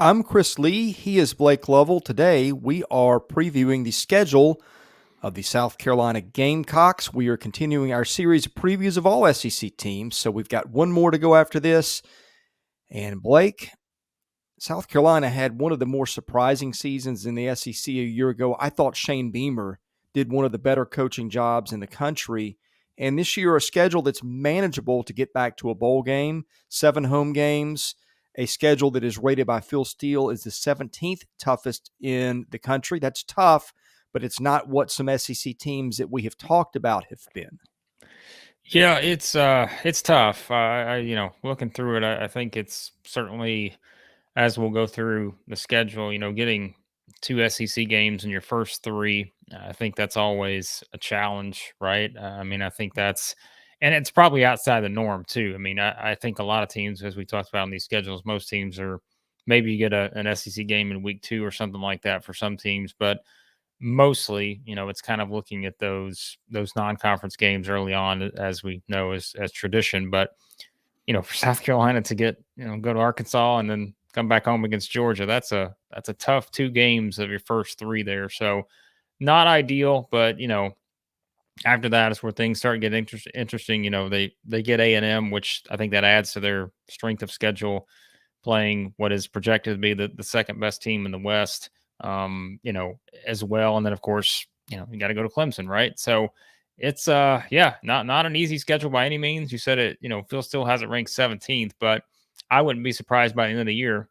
I'm Chris Lee. He is Blake Lovell. Today, we are previewing the schedule of the South Carolina Gamecocks. We are continuing our series of previews of all SEC teams. So we've got one more to go after this. And Blake, South Carolina had one of the more surprising seasons in the SEC a year ago. I thought Shane Beamer did one of the better coaching jobs in the country. And this year, a schedule that's manageable to get back to a bowl game, 7 home games, a schedule that is rated by Phil Steele as the 17th toughest in the country. That's tough, but it's not what some SEC teams that we have talked about have been. Yeah, it's tough. Looking through it, I think it's certainly as we'll go through the schedule. Getting two SEC games in your first three, I think that's always a challenge, right? I think and it's probably outside the norm too. I think a lot of teams, as we talked about in these schedules, most teams are maybe you get an SEC game in week two or something like that for some teams, but mostly, it's kind of looking at those non-conference games early on, as we know as tradition. But for South Carolina to get go to Arkansas and then come back home against Georgia, that's a tough two games of your first three there. So not ideal, but after that is where things start getting interesting. They get A&M, which I think that adds to their strength of schedule, playing what is projected to be the second best team in the West, as well. And then of course, you got to go to Clemson, right? So it's not an easy schedule by any means. You said it, Phil still has it ranked 17th, but I wouldn't be surprised by the end of the year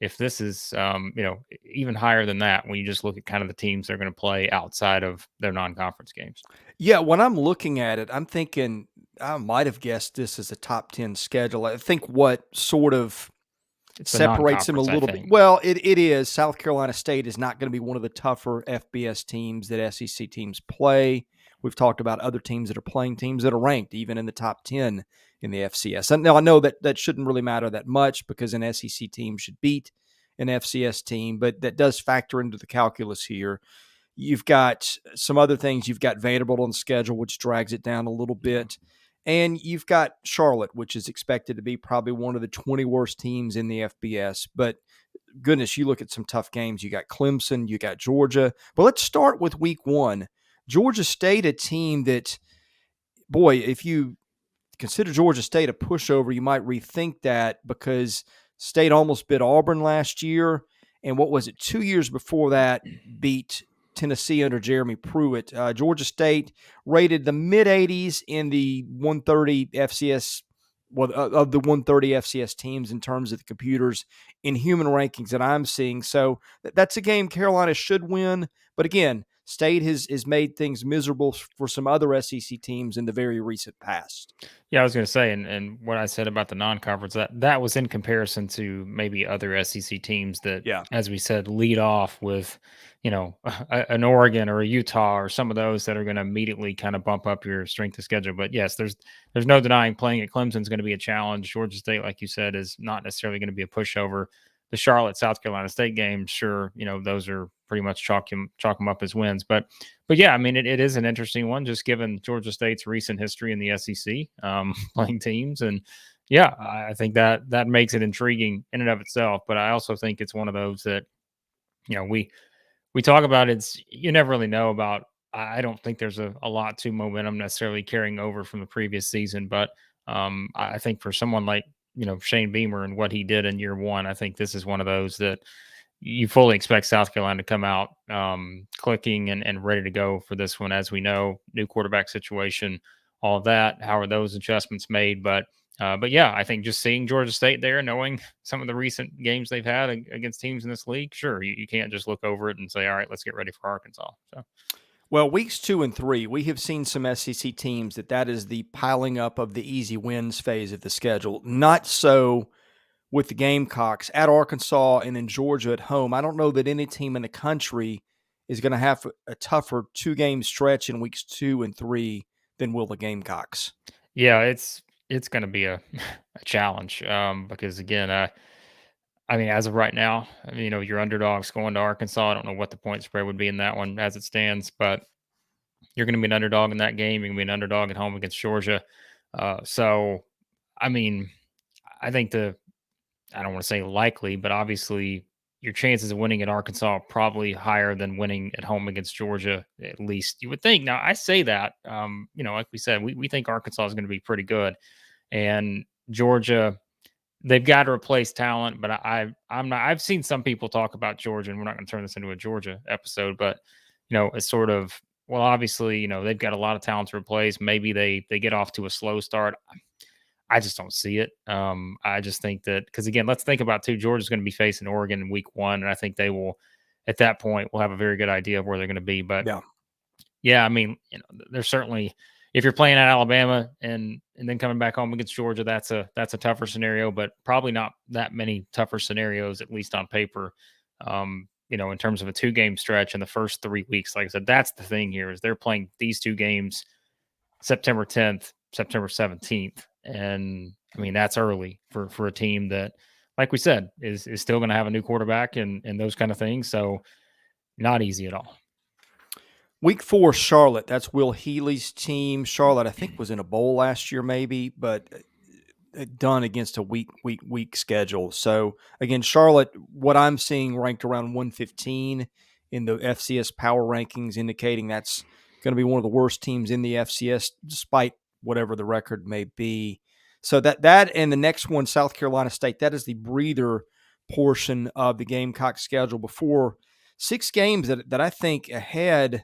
if this is even higher than that when you just look at kind of the teams they're going to play outside of their non-conference games. Yeah, when I'm looking at it, I'm thinking I might have guessed this as a top 10 schedule. I think what sort of It's the separates them a non-conference, I little bit. think. Well, it is. South Carolina State is not going to be one of the tougher FBS teams that SEC teams play. We've talked about other teams that are playing teams that are ranked even in the top 10 in the FCS. And now I know that shouldn't really matter that much because an SEC team should beat an FCS team, but that does factor into the calculus here. You've got some other things. You've got Vanderbilt on the schedule, which drags it down a little Yeah. bit. And you've got Charlotte, which is expected to be probably one of the 20 worst teams in the FBS. But goodness, you look at some tough games. You got Clemson, you got Georgia. But let's start with week one. Georgia State, a team that, boy, if you consider Georgia State a pushover, you might rethink that because State almost bit Auburn last year. And what was it, 2 years before that, beat Tennessee under Jeremy Pruitt. Georgia State rated the mid 80s in the 130 FCS, well, of the 130 FCS teams in terms of the computers in human rankings that I'm seeing. So that's a game Carolina should win. But again, State has made things miserable for some other SEC teams in the very recent past. Yeah, I was going to say, and what I said about the non-conference, that was in comparison to maybe other SEC teams that, Yeah. as we said, lead off with, an Oregon or a Utah or some of those that are going to immediately kind of bump up your strength of schedule. But yes, there's no denying playing at Clemson is going to be a challenge. Georgia State, like you said, is not necessarily going to be a pushover. The Charlotte South Carolina State game, sure, those are pretty much chalk them up as wins, but yeah, it is an interesting one, just given Georgia State's recent history in the SEC, playing teams, and yeah, I think that makes it intriguing in and of itself. But I also think it's one of those that we talk about. It's you never really know about. I don't think there's a lot to momentum necessarily carrying over from the previous season, but I think for someone like Shane Beamer and what he did in year one, I think this is one of those that you fully expect South Carolina to come out clicking and ready to go for this one. As we know, new quarterback situation, all of that. How are those adjustments made? But yeah, I think just seeing Georgia State there, knowing some of the recent games they've had against teams in this league, sure, you can't just look over it and say, all right, let's get ready for Arkansas. So Well, weeks 2 and 3, we have seen some SEC teams that is the piling up of the easy wins phase of the schedule. Not so with the Gamecocks at Arkansas and then Georgia at home. I don't know that any team in the country is going to have a tougher 2 game stretch in weeks 2 and 3 than will the Gamecocks. yeah, it's going to be a, a challenge because again, as of right now, your underdogs going to Arkansas. I don't know what the point spread would be in that one as it stands, but you're going to be an underdog in that game. You're going to be an underdog at home against Georgia. So, I mean, I think I don't want to say likely, but obviously your chances of winning at Arkansas are probably higher than winning at home against Georgia, at least you would think. Now, I say that, like we said, we think Arkansas is going to be pretty good. And Georgia, they've got to replace talent, but I'm not. I've seen some people talk about Georgia, and we're not going to turn this into a Georgia episode, but it's sort of, well, obviously, they've got a lot of talent to replace. Maybe they get off to a slow start. I just don't see it. I just think that, because again, let's think about too. Georgia's going to be facing Oregon in week 1, and I think they will, at that point, will have a very good idea of where they're going to be. But Yeah. yeah, I mean, there's certainly, if you're playing at Alabama and then coming back home against Georgia, that's a tougher scenario, but probably not that many tougher scenarios, at least on paper. In terms of a 2-game stretch in the first 3 weeks, like I said, that's the thing here is they're playing these 2 games September 10th, September 17th, and I mean that's early for a team that, like we said, is still going to have a new quarterback and those kind of things. So not easy at all. Week 4, Charlotte. That's Will Healy's team. Charlotte, I think, was in a bowl last year, maybe, but done against a weak schedule. So again, Charlotte, what I'm seeing ranked around 115 in the FCS power rankings, indicating that's going to be one of the worst teams in the FCS, despite whatever the record may be. So that and the next one, South Carolina State, that is the breather portion of the Gamecock schedule before 6 games that I think ahead.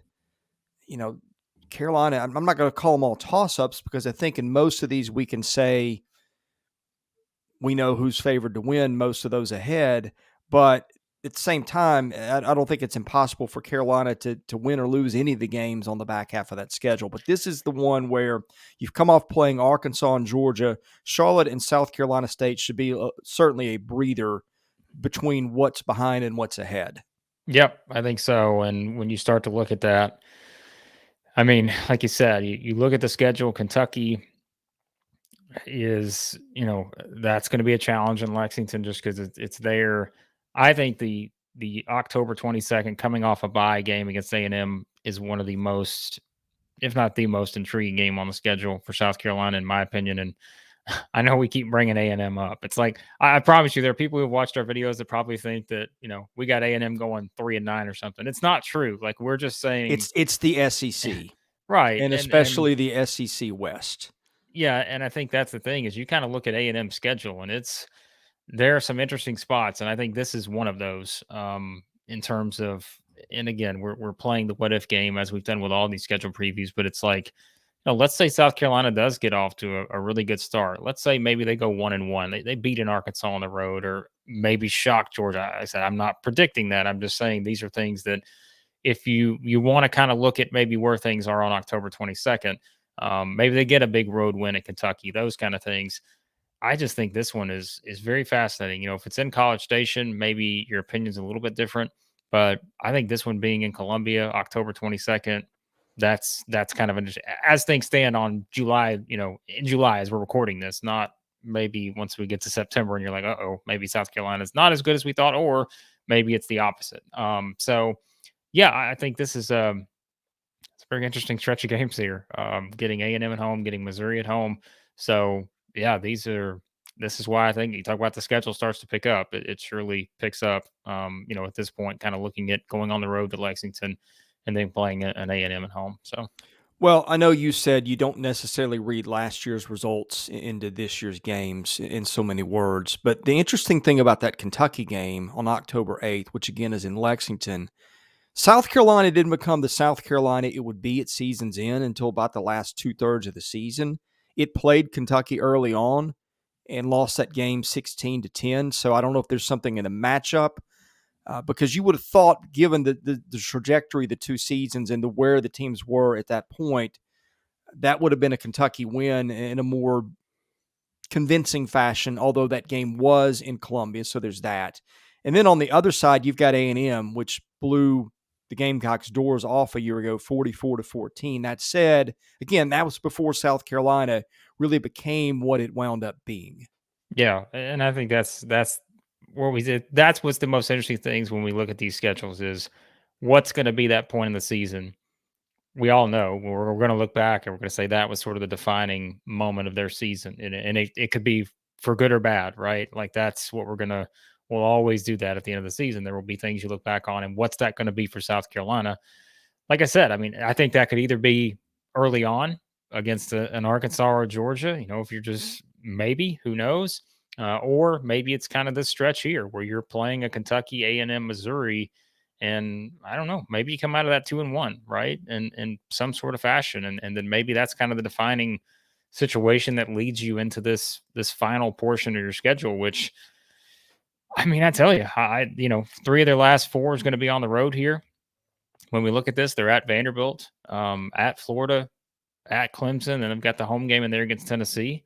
Carolina, I'm not going to call them all toss-ups because I think in most of these we can say we know who's favored to win most of those ahead. But at the same time, I don't think it's impossible for Carolina to win or lose any of the games on the back half of that schedule. But this is the one where you've come off playing Arkansas and Georgia. Charlotte and South Carolina State should be certainly a breather between what's behind and what's ahead. Yep, I think so. And when you start to look at that, I mean, like you said, you look at the schedule. Kentucky is, that's going to be a challenge in Lexington just because it's there. I think the October 22nd coming off a bye game against A&M is one of the most, if not the most intriguing game on the schedule for South Carolina, in my opinion. And I know we keep bringing A&M up. It's like, I promise you, there are people who've watched our videos that probably think that, we got A&M going 3-9 or something. It's not true. Like, we're just saying It's the SEC, right. and And especially the SEC West. yeah, and I think that's the thing is you kind of look at A&M schedule and there are some interesting spots, and I think this is one of those in terms of. And again, we're playing the what if game as we've done with all these schedule previews, but it's like, let's say South Carolina does get off to a really good start. Let's say maybe they go 1-1. They beat an Arkansas on the road, or maybe shock Georgia. I said I'm not predicting that. I'm just saying these are things that if you want to kind of look at maybe where things are on October 22nd, maybe they get a big road win at Kentucky, those kind of things. I just think this one is very fascinating. If it's in College Station, maybe your opinion's a little bit different, but I think this one being in Columbia, October 22nd, that's kind of interesting. As things stand on July, in July as we're recording this, not maybe once we get to September and you're like, uh-oh, maybe South Carolina's not as good as we thought, or maybe it's the opposite. So yeah, I think this is it's a very interesting stretch of games here. Getting A&M at home, getting Missouri at home. So yeah, this is why I think you talk about the schedule starts to pick up. It surely picks up. At this point, kind of looking at going on the road to Lexington and then playing an A&M at home. So Well, I know you said you don't necessarily read last year's results into this year's games in so many words, but the interesting thing about that Kentucky game on October 8th, which again is in Lexington, South Carolina didn't become the South Carolina it would be at season's end until about the last 2/3 of the season. It played Kentucky early on and lost that game 16-10. So I don't know if there's something in the matchup because you would have thought, given the trajectory of the 2 seasons and where the teams were at that point, that would have been a Kentucky win in a more convincing fashion, although that game was in Columbia, so there's that. And then on the other side, you've got A&M, which blew the Gamecocks' doors off a year ago, 44-14. That said, again, that was before South Carolina really became what it wound up being. yeah, and I think that's where we did. That's what's the most interesting things when we look at these schedules is what's going to be that point in the season. We all know we're going to look back and we're going to say that was sort of the defining moment of their season, and it could be for good or bad, right? Like that's what we're gonna will always do that at the end of the season. There will be things you look back on, and what's that going to be for South Carolina? Like I said, I mean, I think that could either be early on against an Arkansas or Georgia, if you're just maybe, who knows? Or maybe it's kind of this stretch here where you're playing a Kentucky, A&M, Missouri, and I don't know, maybe you come out of that 2-1, right? And in some sort of fashion, and then maybe that's kind of the defining situation that leads you into this final portion of your schedule. Which, I mean, I tell you, three of their last four is going to be on the road here. When we look at this, they're at Vanderbilt, at Florida, at Clemson, and they've got the home game in there against Tennessee.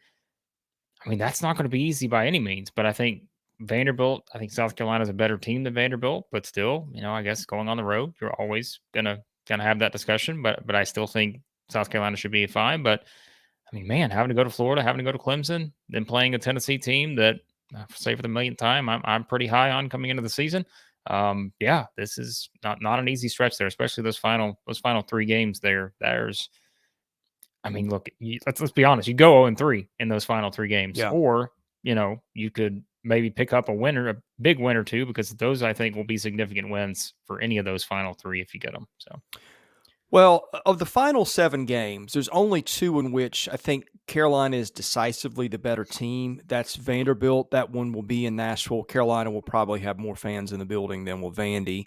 I mean, that's not going to be easy by any means, but I think I think South Carolina's a better team than Vanderbilt, but still, I guess going on the road, you're always gonna have that discussion. But I still think South Carolina should be fine. But I mean, man, having to go to Florida, having to go to Clemson, then playing a Tennessee team that, say for the millionth time, I'm pretty high on coming into the season. Yeah, this is not an easy stretch there, especially those final three games there. I mean, look, let's be honest. You go 0-3 in those final three games, Yeah. or you could maybe pick up a big win or two, because those, I think, will be significant wins for any of those final three if you get them. So, Well, of the final 7 games, there's only 2 in which I think Carolina is decisively the better team. That's Vanderbilt. That one will be in Nashville. Carolina will probably have more fans in the building than will Vandy.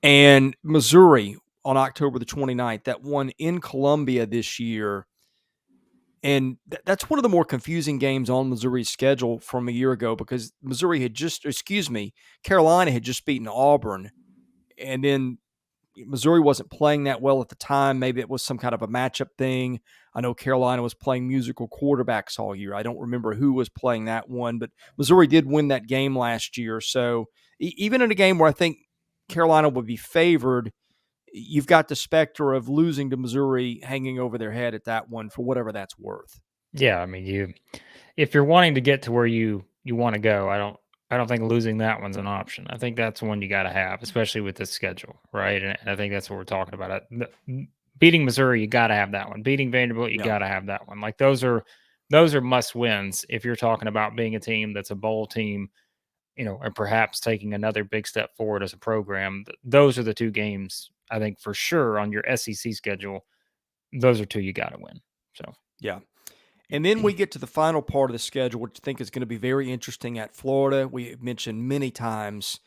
And Missouri on October the 29th, that one in Columbia this year. And that's one of the more confusing games on Missouri's schedule from a year ago, because Carolina had just beaten Auburn. And then Missouri wasn't playing that well at the time. Maybe it was some kind of a matchup thing. I know Carolina was playing musical quarterbacks all year. I don't remember who was playing that one, but Missouri did win that game last year. So even in a game where I think Carolina would be favored, you've got the specter of losing to Missouri hanging over their head at that one, for whatever that's worth. yeah, I mean, if you're wanting to get to where you want to go, I don't think losing that one's an option. I think that's one you got to have, especially with this schedule, right? And I think that's what we're talking about. Beating Missouri, you got to have that one. Beating Vanderbilt, you Yeah. got to have that one. Like those are must wins if you're talking about being a team that's a bowl team, and perhaps taking another big step forward as a program. Those are the 2 games I think for sure on your SEC schedule. Those are 2 you got to win. So Yeah. And then we get to the final part of the schedule, which I think is going to be very interesting at Florida. We mentioned many times,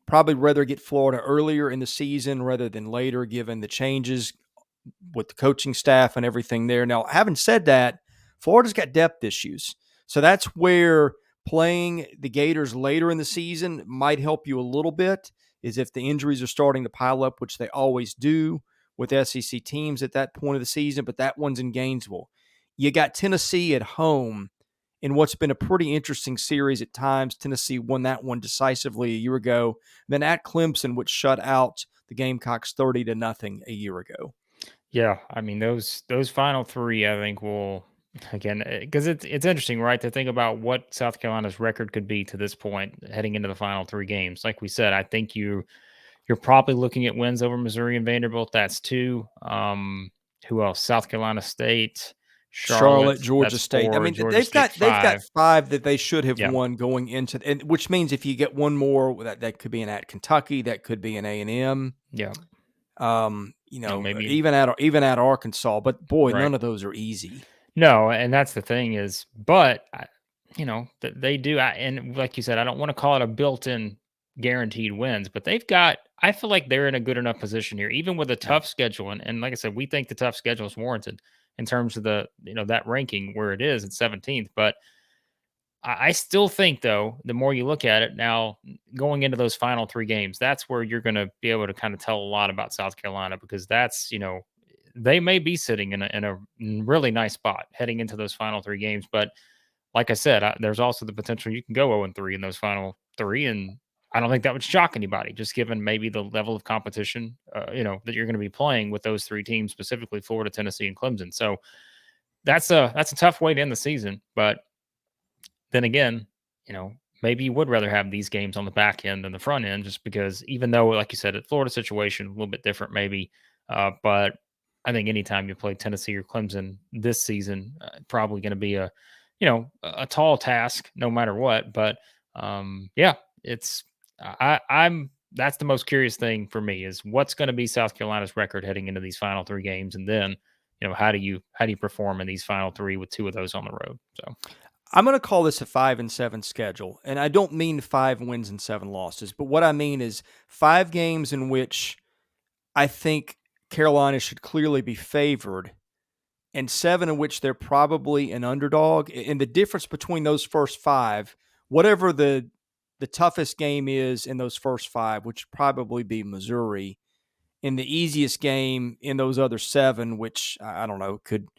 probably rather get Florida earlier in the season rather than later, given the changes with the coaching staff and everything there. Now, having said that, Florida's got depth issues. So that's where playing the Gators later in the season might help you a little bit, is if the injuries are starting to pile up, which they always do with SEC teams at that point of the season. But that one's in Gainesville. You got Tennessee at home in what's been a pretty interesting series at times. Tennessee won that one decisively a year ago. Then at Clemson, which shut out the Gamecocks 30-0 a year ago. yeah, I mean those final 3, I think will, again, because it's interesting, right, to think about what South Carolina's record could be to this point heading into the final 3 games. Like we said, I think you're probably looking at wins over Missouri and Vanderbilt. That's 2. Who else? South Carolina State, Charlotte, Charlotte. Georgia That's State. I 4. mean, Georgia they've State, got 5. 5 that they should have Yeah, won going into, and which means if you get one more, that could be an at Kentucky, that could be an A&M. yeah. Even Maybe at Arkansas. But boy, right. none of those are easy. No, and that's the thing is, but they do. And like you said, I don't want to call it a built-in guaranteed wins, but I feel like they're in a good enough position here, even with a Yeah. tough schedule. And like I said, we think the tough schedule is warranted in terms of that ranking where it is at 17th. But I still think, though, the more you look at it now, going into those final 3 games, that's where you're going to be able to kind of tell a lot about South Carolina, because that's, they may be sitting in a really nice spot heading into those final 3 games. But like I said, there's also the potential you can go 0-3 in those final 3, and I don't think that would shock anybody, just given maybe the level of competition, that you're going to be playing with those 3 teams, specifically Florida, Tennessee, and Clemson. So that's a tough way to end the season. But then again, maybe you would rather have these games on the back end than the front end, just because, even though, like you said, at Florida situation, a little bit different maybe. But I think anytime you play Tennessee or Clemson this season, probably going to be a tall task no matter what. But yeah, it's I'm that's the most curious thing for me is what's going to be South Carolina's record heading into these final 3 games, and then how do you perform in these final 3 with 2 of those on the road? So I'm going to call this a 5-7 schedule, and I don't mean 5 wins and 7 losses, but what I mean is 5 games in which I think Carolina should clearly be favored, and 7 in which they're probably an underdog. And the difference between those first 5, whatever the toughest game is in those first 5, which would probably be Missouri, and the easiest game in those other 7, which I don't know, could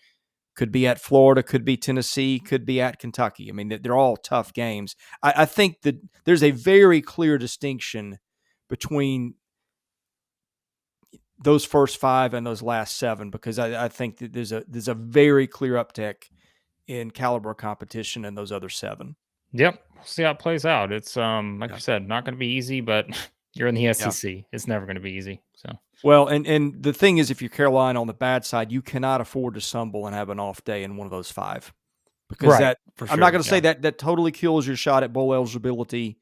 be at Florida, could be Tennessee, could be at Kentucky. I mean, they're all tough games. I think that there's a very clear distinction between those first 5 and those last 7 because I think that there's a very clear uptick in caliber competition in those other 7. yep, we'll see how it plays out. It's like Yeah. you said, not going to be easy, but you're in the Yeah. SEC. It's never going to be easy. So Well, and the thing is, if you're Carolina on the bad side, you cannot afford to stumble and have an off day in one of those 5 because right, that for I'm not sure. going to say Yeah. that totally kills your shot at bowl eligibility,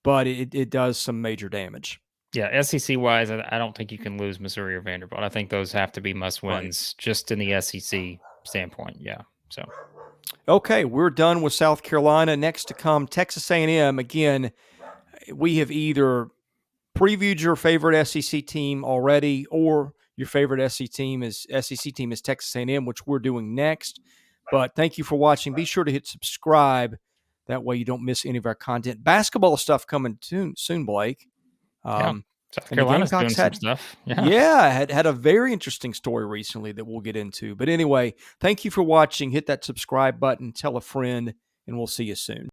but it does some major damage. Yeah, SEC wise, I don't think you can lose Missouri or Vanderbilt. I think those have to be must Right. wins just in the SEC standpoint. Yeah. So Okay, we're done with South Carolina. Next to come, Texas A&M. Again, we have either previewed your favorite SEC team already, or your favorite SEC team is Texas A&M, which we're doing next. But thank you for watching. Be sure to hit subscribe. That way you don't miss any of our content. Basketball stuff coming soon, Blake. yeah, Um, South and the Carolina's doing Gamecocks some stuff. Yeah. had a very interesting story recently that we'll get into. But anyway, thank you for watching. Hit that subscribe button, tell a friend, and we'll see you soon.